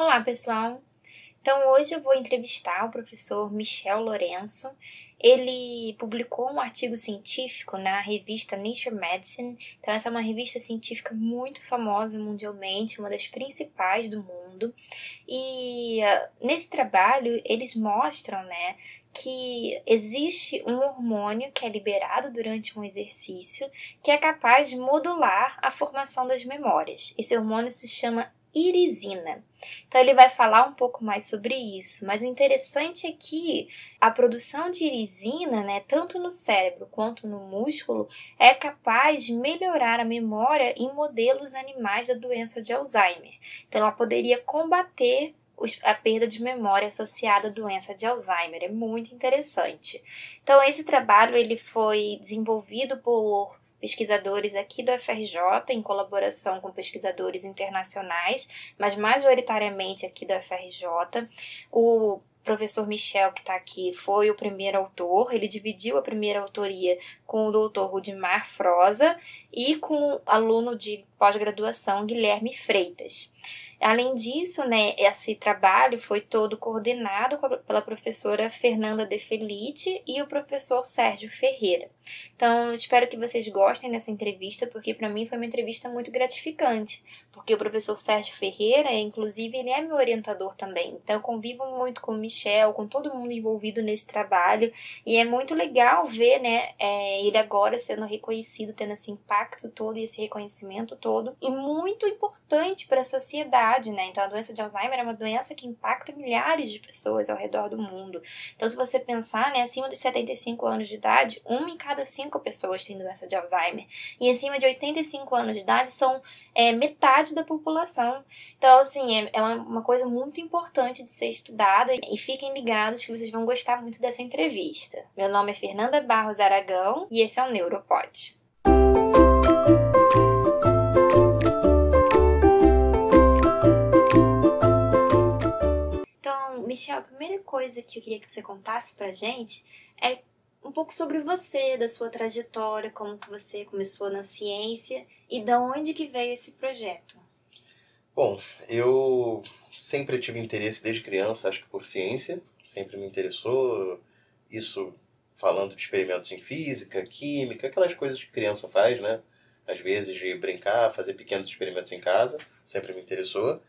Olá, pessoal! Então, hoje eu vou entrevistar o professor Michel Lourenço. Ele publicou um artigo científico na revista Nature Medicine. Então, essa é uma revista científica muito famosa mundialmente, uma das principais do mundo. E nesse trabalho, eles mostram, que existe um hormônio que é liberado durante um exercício que é capaz de modular a formação das memórias. Esse hormônio se chama irisina. Então ele vai falar um pouco mais sobre isso, mas o interessante é que a produção de irisina, tanto no cérebro quanto no músculo, é capaz de melhorar a memória em modelos animais da doença de Alzheimer. Então ela poderia combater a perda de memória associada à doença de Alzheimer. É muito interessante. Então esse trabalho ele foi desenvolvido por pesquisadores aqui do FRJ, em colaboração com pesquisadores internacionais, mas majoritariamente aqui do FRJ. O professor Michel, que está aqui, foi o primeiro autor. Ele dividiu a primeira autoria com o doutor Rudimar Froza e com o aluno de pós-graduação Guilherme Freitas. Além disso, esse trabalho foi todo coordenado pela professora Fernanda De Felice e o professor Sérgio Ferreira. Então, espero que vocês gostem dessa entrevista, porque para mim foi uma entrevista muito gratificante, porque o professor Sérgio Ferreira, inclusive, ele é meu orientador também. Então, eu convivo muito com o Michel, com todo mundo envolvido nesse trabalho, e é muito legal ver, ele agora sendo reconhecido, tendo esse impacto todo e esse reconhecimento todo, e muito importante para a sociedade. Então, a doença de Alzheimer é uma doença que impacta milhares de pessoas ao redor do mundo. Então, se você pensar, acima dos 75 anos de idade, 1 em cada 5 pessoas tem doença de Alzheimer. E acima de 85 anos de idade são metade da população. Então, assim, é uma coisa muito importante de ser estudada. E fiquem ligados que vocês vão gostar muito dessa entrevista. Meu nome é Fernanda Barros Aragão e esse é o Neuropod. Michel, a primeira coisa que eu queria que você contasse pra gente é um pouco sobre você, da sua trajetória, como que você começou na ciência e de onde que veio esse projeto. Bom, eu sempre tive interesse desde criança, acho que por ciência, sempre me interessou, isso falando de experimentos em física, química, aquelas coisas que criança faz, às vezes de brincar, fazer pequenos experimentos em casa, sempre me interessou.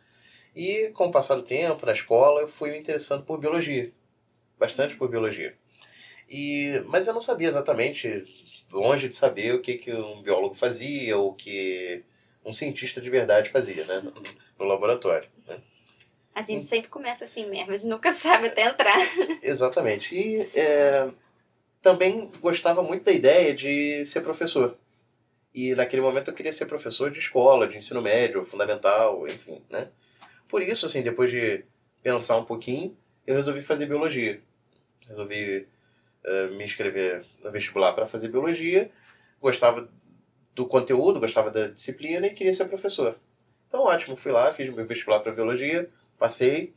E com o passar do tempo, na escola, eu fui me interessando por biologia. Bastante por biologia. Mas eu não sabia exatamente, longe de saber o que um biólogo fazia, ou o que um cientista de verdade fazia, no laboratório. A gente sempre começa assim mesmo, a gente nunca sabe até entrar. Exatamente. E também gostava muito da ideia de ser professor. E naquele momento eu queria ser professor de escola, de ensino médio, fundamental, enfim, Por isso, assim, depois de pensar um pouquinho, eu resolvi fazer biologia. Resolvi me inscrever no vestibular para fazer biologia. Gostava do conteúdo, gostava da disciplina e queria ser professor. Então, ótimo, fui lá, fiz meu vestibular para biologia, passei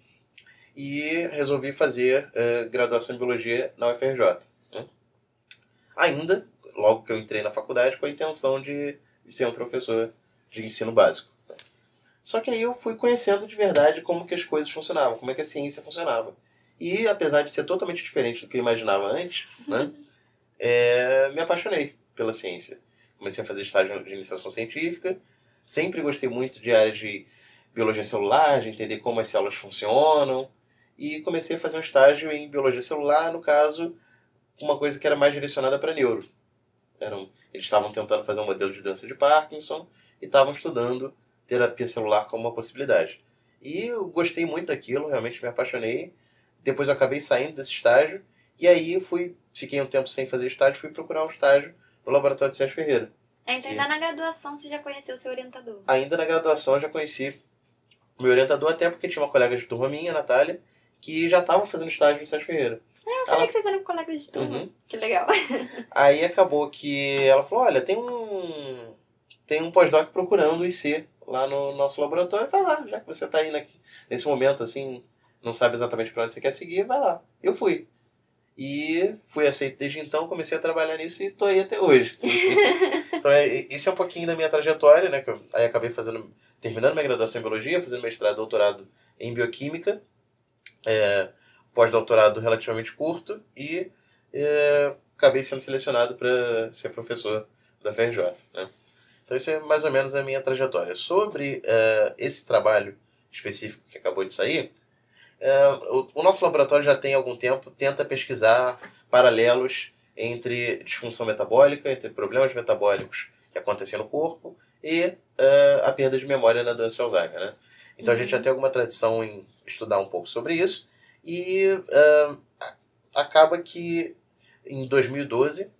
e resolvi fazer graduação em biologia na UFRJ. Ainda, logo que eu entrei na faculdade, com a intenção de ser um professor de ensino básico. Só que aí eu fui conhecendo de verdade como que as coisas funcionavam, como é que a ciência funcionava. E apesar de ser totalmente diferente do que eu imaginava antes, me apaixonei pela ciência. Comecei a fazer estágio de iniciação científica, sempre gostei muito de áreas de biologia celular, de entender como as células funcionam, e comecei a fazer um estágio em biologia celular, no caso, uma coisa que era mais direcionada para neuro. Eles estavam tentando fazer um modelo de doença de Parkinson e estavam estudando terapia celular como uma possibilidade. E eu gostei muito daquilo, realmente me apaixonei. Depois eu acabei saindo desse estágio, e aí fiquei um tempo sem fazer estágio, fui procurar um estágio no laboratório de Sérgio Ferreira. Então ainda na graduação você já conheceu o seu orientador? Ainda na graduação eu já conheci meu orientador, até porque tinha uma colega de turma minha, a Natália, que já estava fazendo estágio no Sérgio Ferreira. Eu sabia que vocês eram colegas de turma. Uhum. Que legal. Aí acabou que ela falou, olha, tem um pós-doc procurando o IC lá no nosso laboratório, vai lá, já que você está aí nesse momento, assim, não sabe exatamente para onde você quer seguir, vai lá. Eu fui. E fui aceito desde então, comecei a trabalhar nisso e estou aí até hoje. Então, esse é um pouquinho da minha trajetória, que eu aí acabei terminando minha graduação em biologia, fazendo mestrado e doutorado em bioquímica, pós-doutorado relativamente curto, e acabei sendo selecionado para ser professor da FRJ, né? Então isso é mais ou menos a minha trajetória. Sobre esse trabalho específico que acabou de sair, o nosso laboratório já tem algum tempo, tenta pesquisar paralelos entre disfunção metabólica, entre problemas metabólicos que acontecem no corpo e a perda de memória na doença de Alzheimer, né? Então a gente já tem alguma tradição em estudar um pouco sobre isso, e acaba que em 2012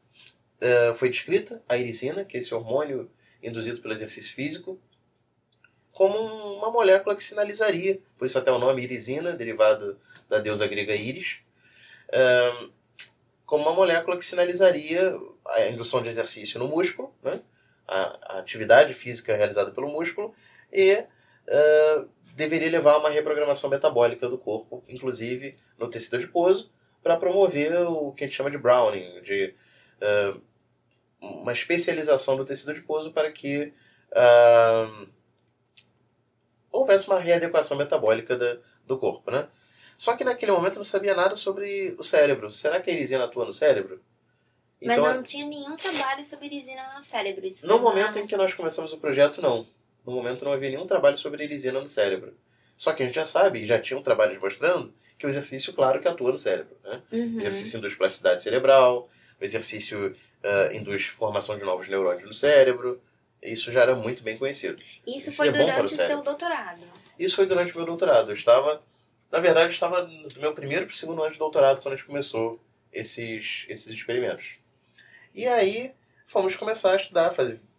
foi descrita a irisina, que é esse hormônio induzido pelo exercício físico, como uma molécula que sinalizaria, por isso até o nome irisina, derivado da deusa grega Íris, como uma molécula que sinalizaria a indução de exercício no músculo, né? A atividade física realizada pelo músculo, e deveria levar a uma reprogramação metabólica do corpo, inclusive no tecido adiposo, para promover o que a gente chama de browning, de uma especialização do tecido adiposo para que houvesse uma readequação metabólica do corpo, né? Só que naquele momento eu não sabia nada sobre o cérebro. Será que a irisina atua no cérebro? Mas então, não tinha nenhum trabalho sobre irisina no cérebro. Isso no momento em que nós começamos o projeto, não. No momento não havia nenhum trabalho sobre irisina no cérebro. Só que a gente já sabe, já tinha um trabalho mostrando que o exercício, claro, que atua no cérebro, né? O exercício induz plasticidade cerebral, o exercício induz formação de novos neurônios no cérebro. Isso já era muito bem conhecido. Isso foi durante o seu doutorado? Isso foi durante o meu doutorado. Eu estava no meu primeiro para o segundo ano de doutorado quando a gente começou esses experimentos. E aí fomos começar a estudar,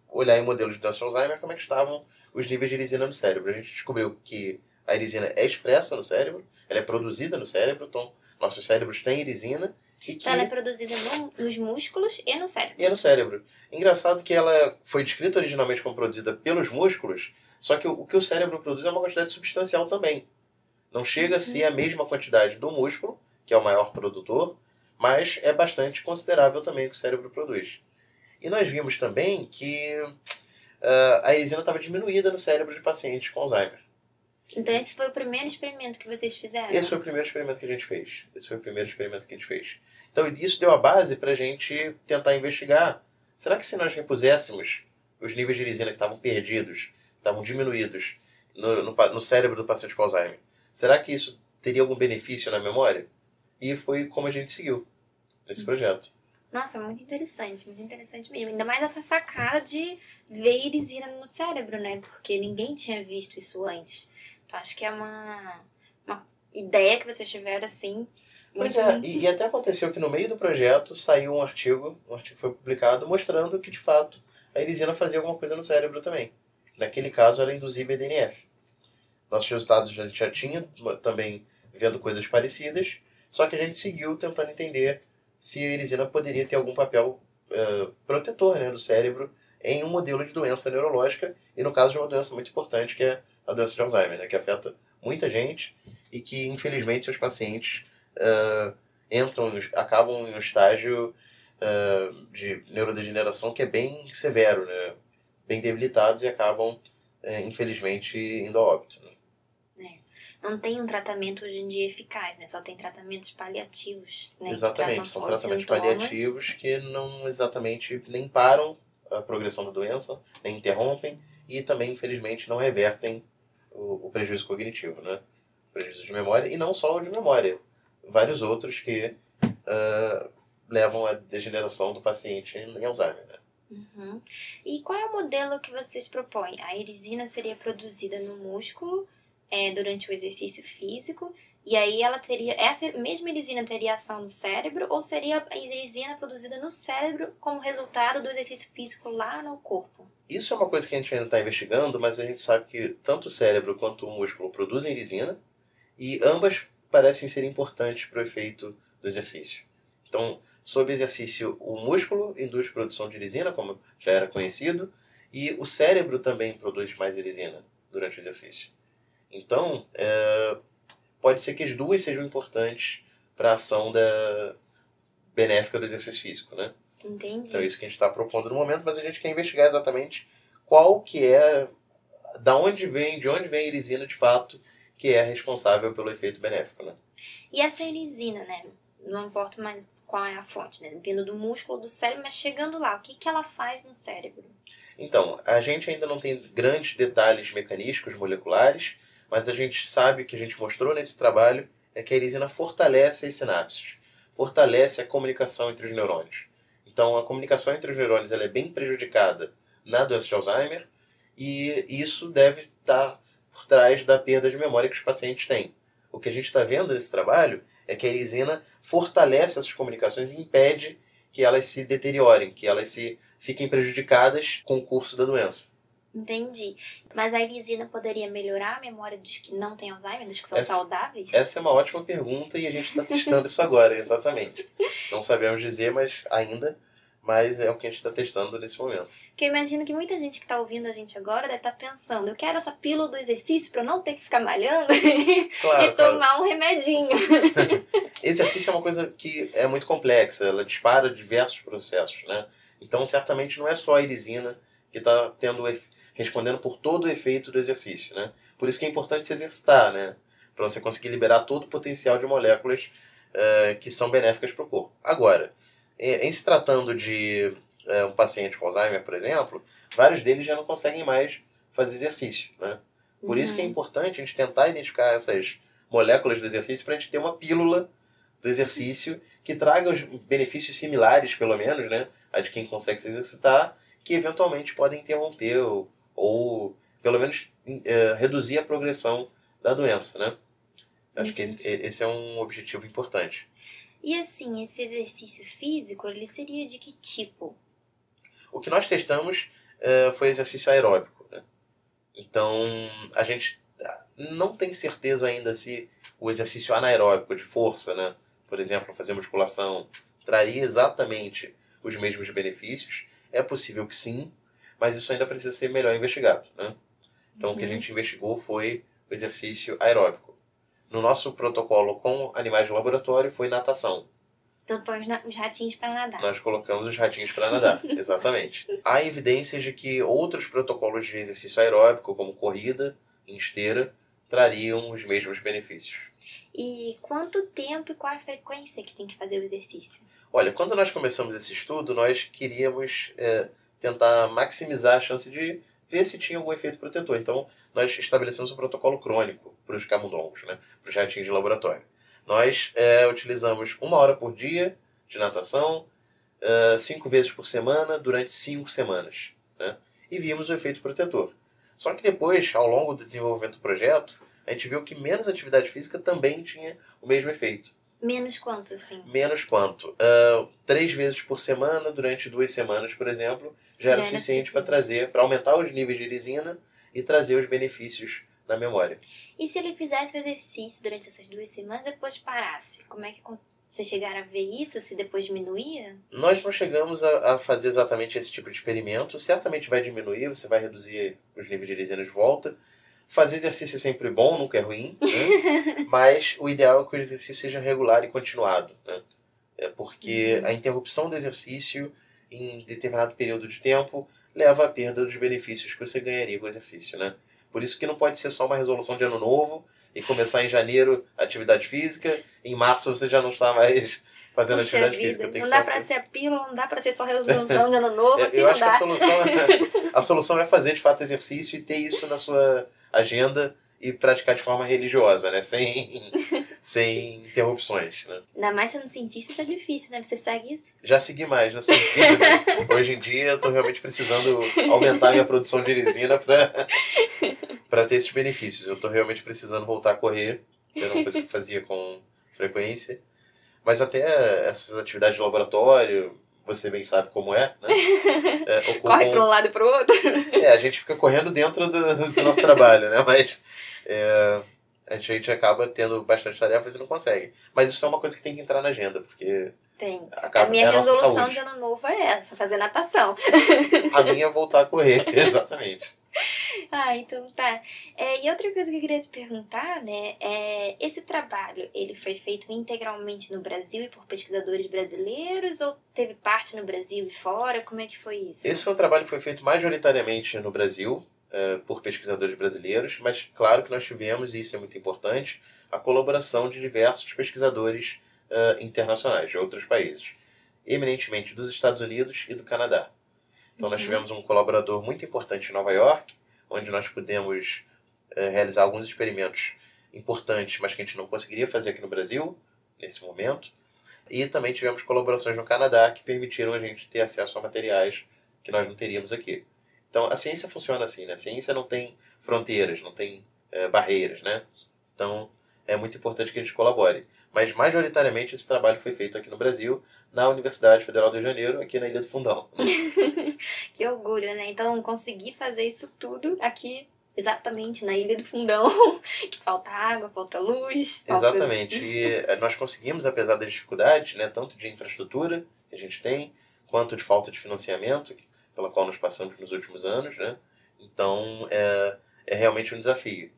olhar em modelos de doença de Alzheimer como é que estavam os níveis de irisina no cérebro. A gente descobriu que a irisina é expressa no cérebro, ela é produzida no cérebro, então nossos cérebros têm irisina. Então ela é produzida nos músculos e no cérebro. E no cérebro. Engraçado que ela foi descrita originalmente como produzida pelos músculos, só que o que o cérebro produz é uma quantidade substancial também. Não chega a ser a mesma quantidade do músculo, que é o maior produtor, mas é bastante considerável também o que o cérebro produz. E nós vimos também que a irisina estava diminuída no cérebro de pacientes com Alzheimer. Então esse foi o primeiro experimento que vocês fizeram? Esse foi o primeiro experimento que a gente fez. Então isso deu a base para a gente tentar investigar. Será que se nós repuséssemos os níveis de irisina que estavam perdidos, que estavam diminuídos no cérebro do paciente com Alzheimer, será que isso teria algum benefício na memória? E foi como a gente seguiu nesse projeto. Nossa, muito interessante mesmo. Ainda mais essa sacada de ver irisina no cérebro, né? Porque ninguém tinha visto isso antes. Então acho que é uma ideia que vocês tiveram, assim... Pois é, e até aconteceu que no meio do projeto saiu um artigo foi publicado mostrando que, de fato, a irisina fazia alguma coisa no cérebro também. Naquele caso, era induzir BDNF. Nossos resultados a gente já tinha também vendo coisas parecidas, só que a gente seguiu tentando entender se a irisina poderia ter algum papel protetor, né, do cérebro em um modelo de doença neurológica, e no caso de uma doença muito importante, que é a doença de Alzheimer, né, que afeta muita gente e que, infelizmente, seus pacientes acabam em um estágio de neurodegeneração que é bem severo, né, bem debilitados, e acabam, infelizmente, indo a óbito, né. Não tem um tratamento hoje em dia eficaz, né? Só tem tratamentos paliativos, né? Exatamente, são tratamentos paliativos que não exatamente nem param a progressão da doença, nem interrompem, e também, infelizmente, não revertem o prejuízo cognitivo, né? O prejuízo de memória, e não só o de memória, vários outros que levam à degeneração do paciente em Alzheimer, né? Uhum. E qual é o modelo que vocês propõem? A irisina seria produzida no músculo durante o exercício físico, e aí essa mesma irisina teria ação no cérebro, ou seria a irisina produzida no cérebro como resultado do exercício físico lá no corpo? Isso é uma coisa que a gente ainda está investigando, mas a gente sabe que tanto o cérebro quanto o músculo produzem irisina, e ambas parecem ser importantes para o efeito do exercício. Então, sob exercício, o músculo induz produção de irisina, como já era conhecido, e o cérebro também produz mais irisina durante o exercício. Então, pode ser que as duas sejam importantes para a ação benéfica do exercício físico, né? Entendi. Então é isso que a gente está propondo no momento, mas a gente quer investigar exatamente qual que é de onde vem a irisina de fato, que é responsável pelo efeito benéfico, né? E essa irisina, né? Não importa mais qual é a fonte, né? Vindo do músculo ou do cérebro, mas chegando lá, o que ela faz no cérebro? Então, a gente ainda não tem grandes detalhes mecanísticos moleculares, mas a gente sabe, o que a gente mostrou nesse trabalho, é que a irisina fortalece as sinapses, fortalece a comunicação entre os neurônios. Então, a comunicação entre os neurônios ela é bem prejudicada na doença de Alzheimer, e isso deve estar por trás da perda de memória que os pacientes têm. O que a gente está vendo nesse trabalho é que a irisina fortalece essas comunicações e impede que elas se deteriorem, que elas fiquem prejudicadas com o curso da doença. Entendi. Mas a irisina poderia melhorar a memória dos que não têm Alzheimer, dos que são saudáveis? Essa é uma ótima pergunta e a gente está testando isso agora, exatamente. Não sabemos dizer, mas é o que a gente está testando nesse momento. Porque eu imagino que muita gente que está ouvindo a gente agora deve estar pensando, eu quero essa pílula do exercício para eu não ter que ficar malhando Claro, e tomar um remedinho. Exercício é uma coisa que é muito complexa, ela dispara diversos processos, né? Então, certamente, não é só a irisina que está respondendo por todo o efeito do exercício, né? Por isso que é importante se exercitar, né? Para você conseguir liberar todo o potencial de moléculas que são benéficas para o corpo. Agora, em se tratando de um paciente com Alzheimer, por exemplo, vários deles já não conseguem mais fazer exercício, né? Por isso que é importante a gente tentar identificar essas moléculas do exercício para a gente ter uma pílula do exercício que traga os benefícios similares, pelo menos, né, a de quem consegue se exercitar, que eventualmente podem interromper ou pelo menos reduzir a progressão da doença, né? Acho que esse é um objetivo importante. E assim, esse exercício físico, ele seria de que tipo? O que nós testamos foi exercício aeróbico, né? Então, a gente não tem certeza ainda se o exercício anaeróbico de força, né, por exemplo, fazer musculação, traria exatamente os mesmos benefícios. É possível que sim, mas isso ainda precisa ser melhor investigado, né? Então, o que a gente investigou foi o exercício aeróbico. No nosso protocolo com animais de laboratório foi natação. Então põe os ratinhos para nadar. Nós colocamos os ratinhos para nadar, exatamente. Há evidências de que outros protocolos de exercício aeróbico, como corrida em esteira, trariam os mesmos benefícios. E quanto tempo e qual a frequência que tem que fazer o exercício? Olha, quando nós começamos esse estudo, nós queríamos tentar maximizar a chance de ver se tinha algum efeito protetor. Então, nós estabelecemos um protocolo crônico para os camundongos, né, para os ratinhos de laboratório. Nós utilizamos 1 hora por dia de natação, 5 vezes por semana, durante 5 semanas. Né, e vimos o efeito protetor. Só que depois, ao longo do desenvolvimento do projeto, a gente viu que menos atividade física também tinha o mesmo efeito. Menos quanto, assim? Menos quanto? 3 vezes por semana, durante 2 semanas, por exemplo, já era suficiente para aumentar os níveis de irisina e trazer os benefícios na memória. E se ele fizesse o exercício durante essas 2 semanas e depois parasse? Como é que vocês chegaram a ver isso? Se depois diminuía? Nós não chegamos a fazer exatamente esse tipo de experimento. Certamente vai diminuir, você vai reduzir os níveis de irisina de volta. Fazer exercício é sempre bom, nunca é ruim, né? Mas o ideal é que o exercício seja regular e continuado, né? Porque a interrupção do exercício em determinado período de tempo leva à perda dos benefícios que você ganharia com o exercício, né? Por isso que não pode ser só uma resolução de ano novo e começar em janeiro a atividade física, em março você já não está mais fazendo atividade física. Não dá pra ser a pílula, não dá pra ser só resolução de ano novo, assim eu acho não dá. Que a solução é fazer de fato exercício e ter isso na sua agenda e praticar de forma religiosa, né? Sem interrupções, né? Ainda mais sendo cientista, isso é difícil, né? Você segue isso? Já segui mais, né? Né? Hoje em dia eu tô realmente precisando aumentar minha produção de irisina para ter esses benefícios. Eu tô realmente precisando voltar a correr, que era uma coisa que eu fazia com frequência. Mas até essas atividades de laboratório, você bem sabe como é, né? Corre para um lado e para o outro. A gente fica correndo dentro do nosso trabalho, né? Mas a gente acaba tendo bastante tarefas e não consegue. Mas isso é uma coisa que tem que entrar na agenda, porque... Tem. A minha resolução de ano novo é essa, fazer natação. A minha é voltar a correr, exatamente. Então tá. E outra coisa que eu queria te perguntar, né, esse trabalho, ele foi feito integralmente no Brasil e por pesquisadores brasileiros ou teve parte no Brasil e fora? Como é que foi isso? Esse foi um trabalho que foi feito majoritariamente no Brasil. por pesquisadores brasileiros, mas claro que nós tivemos, e isso é muito importante, a colaboração de diversos pesquisadores internacionais, de outros países, eminentemente dos Estados Unidos e do Canadá. Então nós tivemos um colaborador muito importante em Nova York, onde nós pudemos realizar alguns experimentos importantes, mas que a gente não conseguiria fazer aqui no Brasil, nesse momento. E também tivemos colaborações no Canadá que permitiram a gente ter acesso a materiais que nós não teríamos aqui. Então a ciência funciona assim, né? A ciência não tem fronteiras, não tem barreiras, né? Então é muito importante que a gente colabore. Mas majoritariamente esse trabalho foi feito aqui no Brasil, na Universidade Federal do Rio de Janeiro, aqui na Ilha do Fundão. Que orgulho, né? Então conseguir fazer isso tudo aqui exatamente na Ilha do Fundão, que falta água, falta luz. Exatamente. E nós conseguimos, apesar das dificuldades, né, tanto de infraestrutura que a gente tem, quanto de falta de financiamento, pela qual nós passamos nos últimos anos, né? Então é realmente um desafio.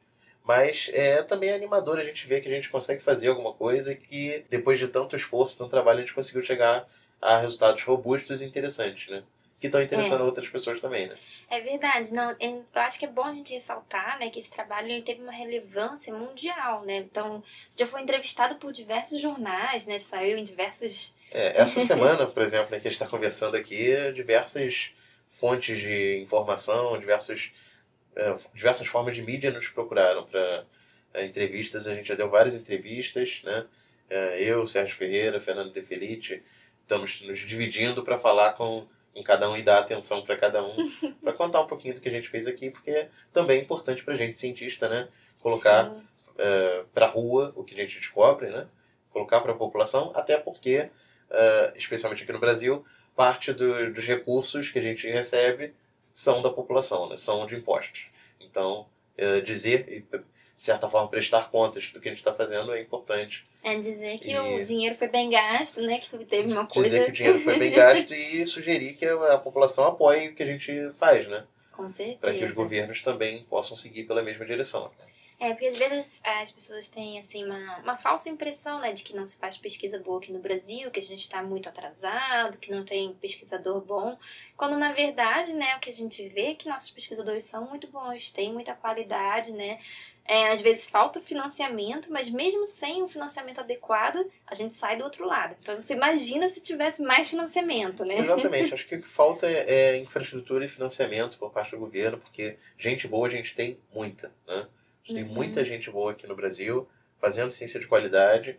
Mas é também animador a gente ver que a gente consegue fazer alguma coisa e que, depois de tanto esforço, tanto trabalho, a gente conseguiu chegar a resultados robustos e interessantes, né? Que estão interessando outras pessoas também, né? É verdade. Não, eu acho que é bom a gente ressaltar, né, que esse trabalho ele teve uma relevância mundial, né? Então, você já foi entrevistado por diversos jornais, né? Saiu em diversos... Essa semana, por exemplo, né, que a gente está conversando aqui, diversas fontes de informação, diversas formas de mídia nos procuraram para entrevistas. A gente já deu várias entrevistas, né? Eu, Sérgio Ferreira, Fernando De Felice, estamos nos dividindo para falar com cada um e dar atenção para cada um, para contar um pouquinho do que a gente fez aqui, porque também é importante para a gente, cientista, né? Colocar para a rua o que a gente descobre, né? Colocar para a população, até porque, especialmente aqui no Brasil, parte dos recursos que a gente recebe são da população, né? São de impostos. Então, dizer e, de certa forma, prestar contas do que a gente está fazendo é importante. Dizer que o dinheiro foi bem gasto, né? Que teve uma coisa... Dizer que o dinheiro foi bem gasto e sugerir que a população apoie o que a gente faz, né? Com certeza. Para que os governos também possam seguir pela mesma direção. Porque às vezes as pessoas têm assim, uma falsa impressão, né, de que não se faz pesquisa boa aqui no Brasil, que a gente está muito atrasado, que não tem pesquisador bom, quando na verdade, né, o que a gente vê é que nossos pesquisadores são muito bons, têm muita qualidade, né, às vezes falta financiamento, mas mesmo sem um financiamento adequado, a gente sai do outro lado. Então você imagina se tivesse mais financiamento, né? Exatamente, acho que o que falta é infraestrutura e financiamento por parte do governo, porque gente boa a gente tem muita, né? Tem muita gente boa aqui no Brasil, fazendo ciência de qualidade.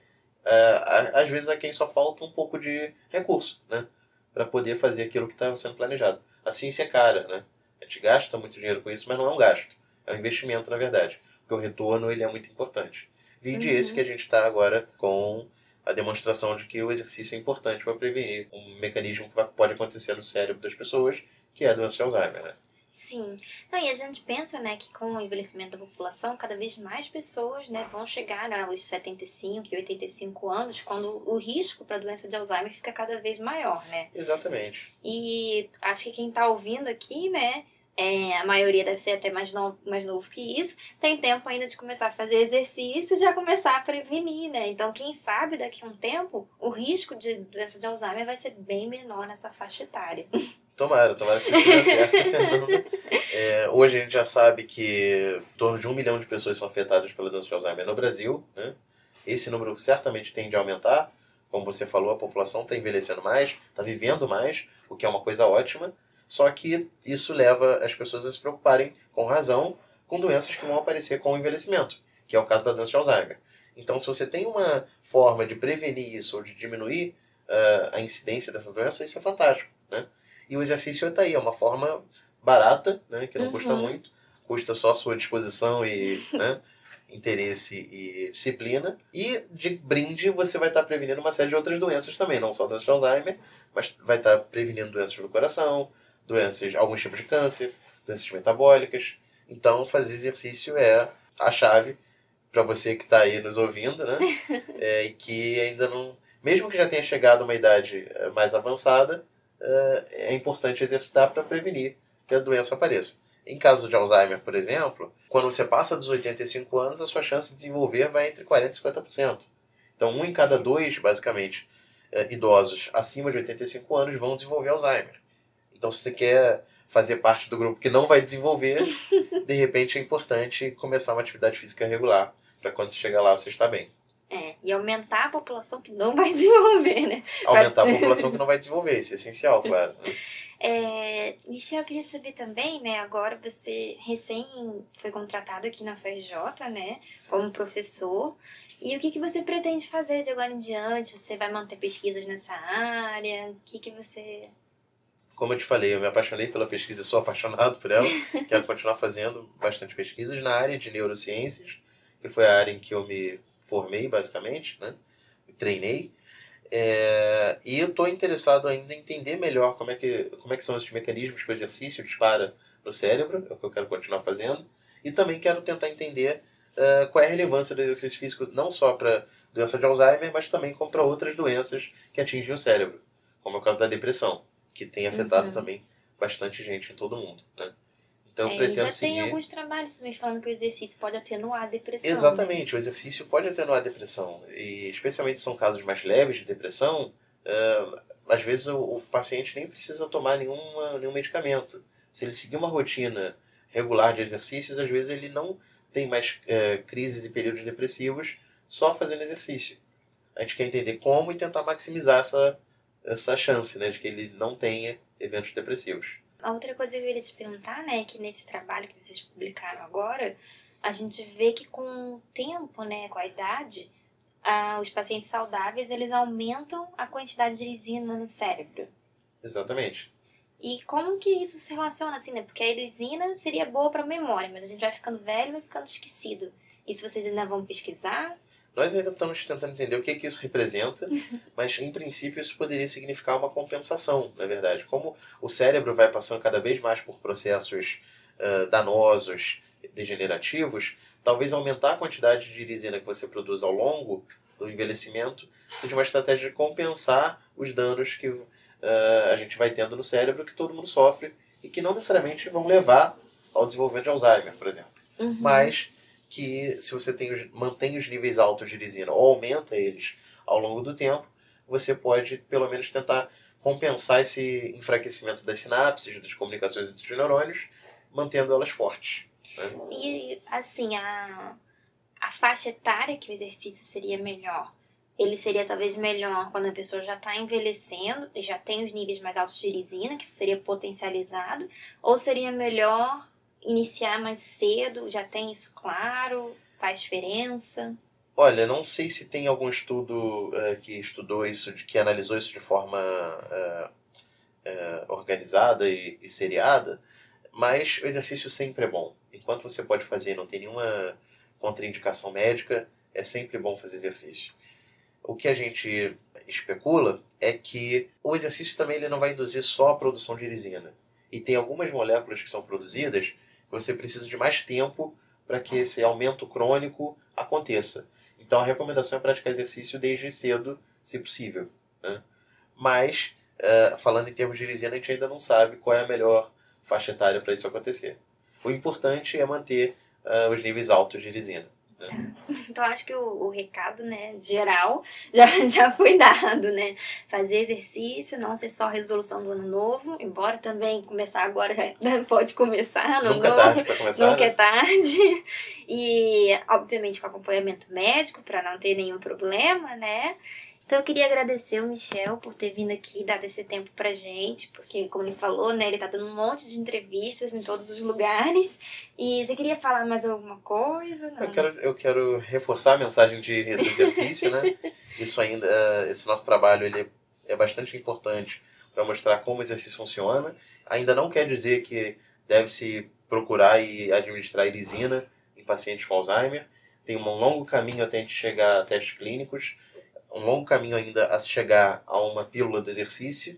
Às vezes a quem só falta um pouco de recurso, né? Para poder fazer aquilo que estava sendo planejado. A ciência é cara, né? A gente gasta muito dinheiro com isso, mas não é um gasto. É um investimento, na verdade. Porque o retorno ele é muito importante. Vide esse que a gente está agora com a demonstração de que o exercício é importante para prevenir um mecanismo que pode acontecer no cérebro das pessoas, que é a doença de Alzheimer, né? Sim. Não, e a gente pensa, né, que com o envelhecimento da população, cada vez mais pessoas, né, vão chegar aos 75 e 85 anos, quando o risco para a doença de Alzheimer fica cada vez maior, né? Exatamente. E acho que quem está ouvindo aqui, né, a maioria deve ser até mais novo que isso, tem tempo ainda de começar a fazer exercício e já começar a prevenir, né? Então, quem sabe daqui a um tempo, o risco de doença de Alzheimer vai ser bem menor nessa faixa etária. Tomara que você esteja certo, Fernanda. Hoje a gente já sabe que em torno de 1 milhão de pessoas são afetadas pela doença de Alzheimer no Brasil, né? Esse número certamente tende a aumentar. Como você falou, a população está envelhecendo mais, está vivendo mais, o que é uma coisa ótima. Só que isso leva as pessoas a se preocuparem, com razão, com doenças que vão aparecer com o envelhecimento, que é o caso da doença de Alzheimer. Então, se você tem uma forma de prevenir isso ou de diminuir a incidência dessa doença, isso é fantástico, né? E o exercício está aí, é uma forma barata, né, que não custa muito, custa só a sua disposição e né, interesse e disciplina. E de brinde você vai estar prevenindo uma série de outras doenças também, não só doença de Alzheimer, mas vai estar prevenindo doenças do coração, alguns tipos de câncer, doenças metabólicas. Então fazer exercício é a chave para você que está aí nos ouvindo, né? E que ainda não... Mesmo que já tenha chegado a uma idade mais avançada, é importante exercitar para prevenir que a doença apareça. Em caso de Alzheimer, por exemplo, quando você passa dos 85 anos, a sua chance de desenvolver vai entre 40% e 50%. Então, 1 em cada 2, basicamente, idosos acima de 85 anos vão desenvolver Alzheimer. Então, se você quer fazer parte do grupo que não vai desenvolver, de repente é importante começar uma atividade física regular, para quando você chegar lá você estar bem. E aumentar a população que não vai desenvolver, né? Aumentar a população que não vai desenvolver, isso é essencial, claro. Michel, eu queria saber também, né? Agora você recém foi contratado aqui na FRJ, né? Sim. Como professor. E o que você pretende fazer de agora em diante? Você vai manter pesquisas nessa área? O que você... Como eu te falei, eu me apaixonei pela pesquisa, sou apaixonado por ela. Quero continuar fazendo bastante pesquisas na área de neurociências, que foi a área em que eu me formei, basicamente, né? Me treinei. E eu estou interessado ainda em entender melhor como é que são esses mecanismos que o exercício dispara no cérebro, é o que eu quero continuar fazendo. E também quero tentar entender qual é a relevância do exercício físico, não só para doença de Alzheimer, mas também como para outras doenças que atingem o cérebro, como é o caso da depressão, que tem afetado também bastante gente em todo o mundo, né? Então eu pretendo já seguir... tem alguns trabalhos também falando que o exercício pode atenuar a depressão. Exatamente, né? o exercício pode atenuar a depressão. E especialmente se são casos mais leves de depressão, às vezes o paciente nem precisa tomar nenhum medicamento. Se ele seguir uma rotina regular de exercícios, às vezes ele não tem mais crises e períodos depressivos só fazendo exercício. A gente quer entender como e tentar maximizar essa chance, né, de que ele não tenha eventos depressivos. A outra coisa que eu queria te perguntar, né, é que nesse trabalho que vocês publicaram agora, a gente vê que com o tempo, né, com a idade, os pacientes saudáveis, eles aumentam a quantidade de erisina no cérebro. Exatamente. E como que isso se relaciona, assim, né? Porque a erisina seria boa para a memória, mas a gente vai ficando velho e vai ficando esquecido. Isso vocês ainda vão pesquisar? Nós ainda estamos tentando entender o que isso representa, mas em princípio isso poderia significar uma compensação, na verdade. Como o cérebro vai passando cada vez mais por processos danosos, degenerativos, talvez aumentar a quantidade de irisina que você produz ao longo do envelhecimento seja uma estratégia de compensar os danos que a gente vai tendo no cérebro, que todo mundo sofre, e que não necessariamente vão levar ao desenvolvimento de Alzheimer, por exemplo. Mas que se você mantém os níveis altos de irisina ou aumenta eles ao longo do tempo, você pode pelo menos tentar compensar esse enfraquecimento das sinapses, das comunicações entre os neurônios, mantendo elas fortes. Né? E, assim, a faixa etária que o exercício seria melhor, ele seria talvez melhor quando a pessoa já está envelhecendo e já tem os níveis mais altos de irisina, que isso seria potencializado, ou seria melhor iniciar mais cedo, já tem isso claro, faz diferença? Olha, não sei se tem algum estudo que estudou isso, que analisou isso de forma organizada e seriada, mas o exercício sempre é bom. Enquanto você pode fazer e não tem nenhuma contraindicação médica, é sempre bom fazer exercício. O que a gente especula é que o exercício também ele não vai induzir só a produção de irisina. E tem algumas moléculas que são produzidas que você precisa de mais tempo para que esse aumento crônico aconteça. Então a recomendação é praticar exercício desde cedo, se possível. Né? Mas, falando em termos de irisina, a gente ainda não sabe qual é a melhor faixa etária para isso acontecer. O importante é manter os níveis altos de irisina. Então acho que o recado, né, geral já foi dado, né? Fazer exercício, não ser só resolução do ano novo, embora também começar agora pode começar no Nunca é novo, tarde para começar, nunca né? é tarde. E obviamente com acompanhamento médico para não ter nenhum problema, né? Então eu queria agradecer o Michel por ter vindo aqui, dado esse tempo pra gente, porque como ele falou, né, ele tá dando um monte de entrevistas em todos os lugares. E você queria falar mais alguma coisa? Não? Eu quero reforçar a mensagem do exercício, né? Isso ainda, esse nosso trabalho ele é bastante importante para mostrar como o exercício funciona. Ainda não quer dizer que deve-se procurar e administrar irisina em pacientes com Alzheimer. Tem um longo caminho até a gente chegar a testes clínicos. Um longo caminho ainda a chegar a uma pílula do exercício,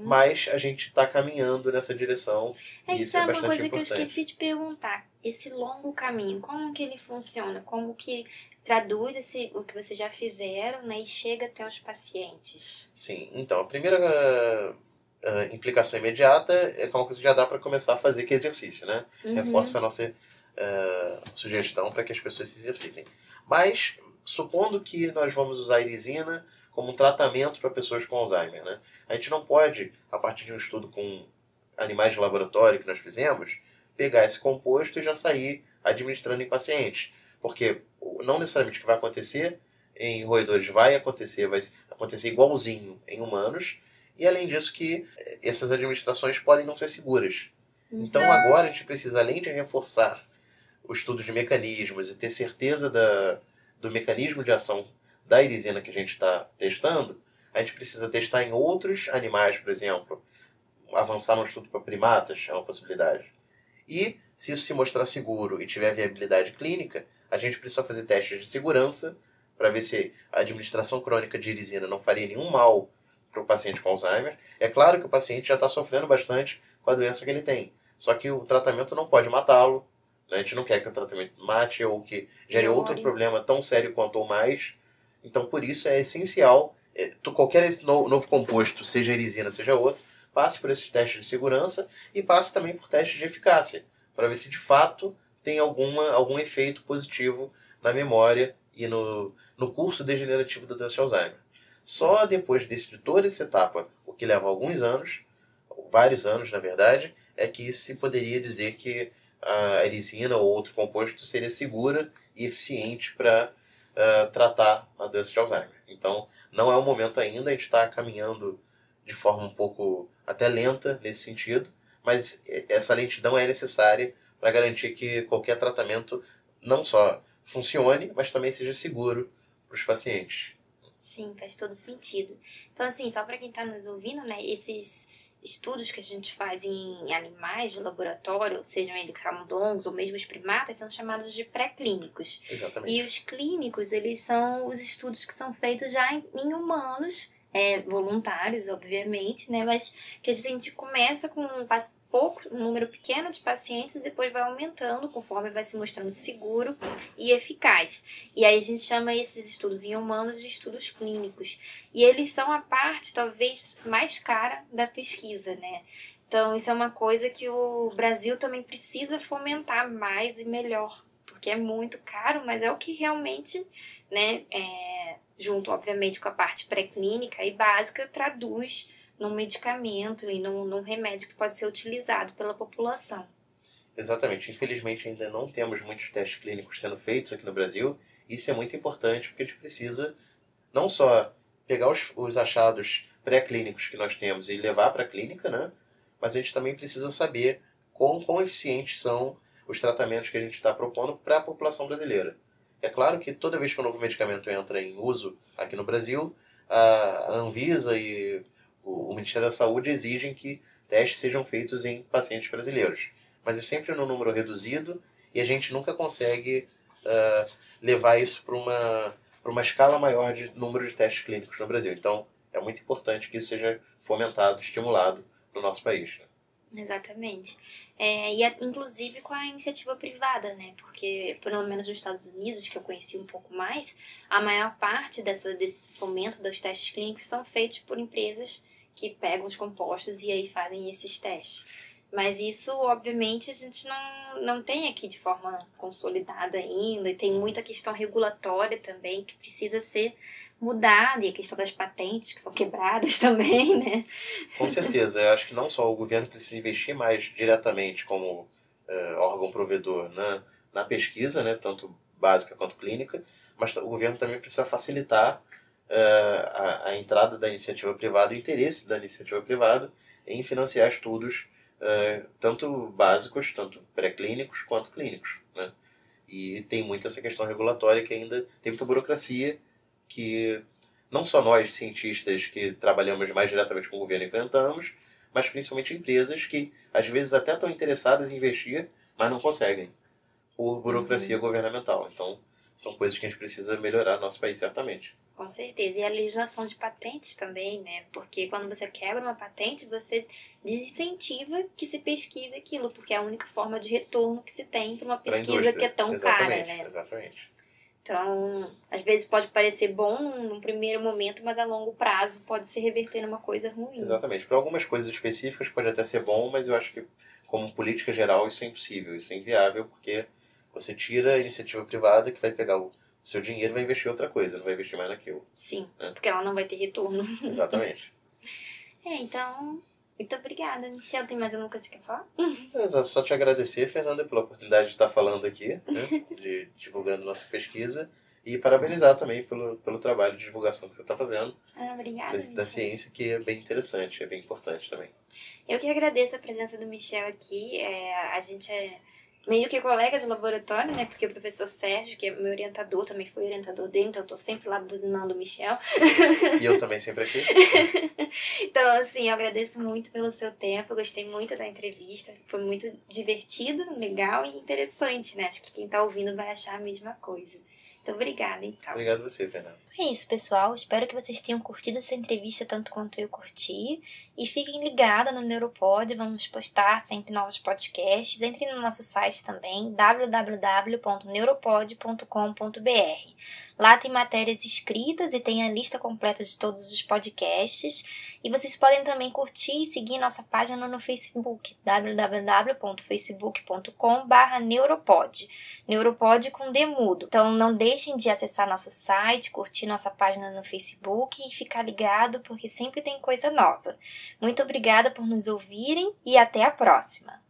mas a gente está caminhando nessa direção e isso é bastante importante. Uma coisa que eu esqueci de perguntar, esse longo caminho, como que ele funciona? Como que traduz o que vocês já fizeram, né, e chega até os pacientes? Sim, então a primeira implicação imediata é como que já dá para começar a fazer, que é exercício, né? Reforça a nossa sugestão para que as pessoas se exercitem. Mas supondo que nós vamos usar a irisina como um tratamento para pessoas com Alzheimer, né? A gente não pode, a partir de um estudo com animais de laboratório que nós fizemos, pegar esse composto e já sair administrando em pacientes. Porque não necessariamente o que vai acontecer em roedores vai acontecer igualzinho em humanos, e além disso que essas administrações podem não ser seguras. Então agora a gente precisa, além de reforçar o estudo de mecanismos e ter certeza do mecanismo de ação da irisina que a gente está testando, a gente precisa testar em outros animais, por exemplo. Avançar no estudo para primatas é uma possibilidade. E, se isso se mostrar seguro e tiver viabilidade clínica, a gente precisa fazer testes de segurança para ver se a administração crônica de irisina não faria nenhum mal para o paciente com Alzheimer. É claro que o paciente já está sofrendo bastante com a doença que ele tem. Só que o tratamento não pode matá-lo. A gente não quer que o tratamento mate ou que gere outro problema tão sério quanto ou mais. Então, por isso, é essencial, qualquer novo composto, seja irisina, seja outro, passe por esses testes de segurança e passe também por testes de eficácia, para ver se de fato tem algum efeito positivo na memória e no curso degenerativo da doença de Alzheimer. Só depois de toda essa etapa, o que leva alguns anos, vários anos na verdade, é que se poderia dizer que a erisina ou outro composto seria segura e eficiente para tratar a doença de Alzheimer. Então, não é o momento ainda, a gente está caminhando de forma um pouco até lenta nesse sentido, mas essa lentidão é necessária para garantir que qualquer tratamento não só funcione, mas também seja seguro para os pacientes. Sim, faz todo sentido. Então, assim, só para quem está nos ouvindo, né, esses estudos que a gente faz em animais de laboratório, sejam eles camundongos ou mesmo os primatas, são chamados de pré-clínicos. Exatamente. E os clínicos, eles são os estudos que são feitos já em humanos, voluntários, obviamente, né? Mas que a gente começa com um número pequeno de pacientes e depois vai aumentando conforme vai se mostrando seguro e eficaz. E aí a gente chama esses estudos em humanos de estudos clínicos. E eles são a parte, talvez, mais cara da pesquisa, né? Então, isso é uma coisa que o Brasil também precisa fomentar mais e melhor, porque é muito caro, mas é o que realmente, né, junto, obviamente, com a parte pré-clínica e básica, traduz num medicamento e num remédio que pode ser utilizado pela população. Exatamente. Infelizmente, ainda não temos muitos testes clínicos sendo feitos aqui no Brasil. Isso é muito importante, porque a gente precisa não só pegar os achados pré-clínicos que nós temos e levar para a clínica, né? Mas a gente também precisa saber quão eficientes são os tratamentos que a gente está propondo para a população brasileira. É claro que toda vez que um novo medicamento entra em uso aqui no Brasil, a Anvisa e o Ministério da Saúde exigem que testes sejam feitos em pacientes brasileiros. Mas é sempre num número reduzido e a gente nunca consegue levar isso para uma escala maior de número de testes clínicos no Brasil. Então, é muito importante que isso seja fomentado, estimulado no nosso país. Exatamente. Inclusive com a iniciativa privada, né? Porque, pelo menos nos Estados Unidos, que eu conheci um pouco mais, a maior parte desse fomento dos testes clínicos são feitos por empresas que pegam os compostos e aí fazem esses testes. Mas isso, obviamente, a gente não tem aqui de forma consolidada ainda, e tem muita questão regulatória também que precisa ser mudada, e a questão das patentes que são quebradas também, né? Com certeza, eu acho que não só o governo precisa investir mais diretamente como órgão provedor na pesquisa, né, tanto básica quanto clínica, mas o governo também precisa facilitar a entrada da iniciativa privada, o interesse da iniciativa privada em financiar estudos tanto básicos, tanto pré-clínicos quanto clínicos, né? E tem muito essa questão regulatória que ainda tem muita burocracia que não só nós, cientistas que trabalhamos mais diretamente com o governo, enfrentamos, mas principalmente empresas que às vezes até estão interessadas em investir, mas não conseguem, por burocracia governamental. Então, são coisas que a gente precisa melhorar no nosso país, certamente. Com certeza. E a legislação de patentes também, né? Porque quando você quebra uma patente, você desincentiva que se pesquise aquilo, porque é a única forma de retorno que se tem para uma pesquisa que é tão cara, né? Exatamente. Então, às vezes pode parecer bom num primeiro momento, mas a longo prazo pode se reverter numa coisa ruim. Exatamente. Para algumas coisas específicas pode até ser bom, mas eu acho que, como política geral, isso é impossível, isso é inviável, porque você tira a iniciativa privada que vai pegar o seu dinheiro e vai investir em outra coisa, não vai investir mais naquilo. Sim, porque ela não vai ter retorno. Exatamente. Então, Muito obrigada, Michel. Tem mais alguma coisa que quer falar? Exato, só te agradecer, Fernanda, pela oportunidade de estar falando aqui, né, divulgando nossa pesquisa. E parabenizar também pelo trabalho de divulgação que você está fazendo Obrigada, da ciência, que é bem interessante, é bem importante também. Eu que agradeço a presença do Michel aqui. A gente é meio que colega de laboratório, né? Porque o professor Sérgio, que é meu orientador, também foi orientador dele, então eu tô sempre lá buzinando o Michel. E eu também sempre aqui. Então, assim, eu agradeço muito pelo seu tempo, eu gostei muito da entrevista, foi muito divertido, legal e interessante, né? Acho que quem tá ouvindo vai achar a mesma coisa. Então, obrigada, então. Obrigado a você, Fernanda. É isso, pessoal. Espero que vocês tenham curtido essa entrevista tanto quanto eu curti. E fiquem ligados no Neuropod, vamos postar sempre novos podcasts. Entrem no nosso site também, www.neuropod.com.br. Lá tem matérias escritas e tem a lista completa de todos os podcasts. E vocês podem também curtir e seguir nossa página no Facebook, www.facebook.com/neuropod. Neuropod com D mudo. Então não deixem de acessar nosso site, curtir nossa página no Facebook e ficar ligado porque sempre tem coisa nova. Muito obrigada por nos ouvirem e até a próxima!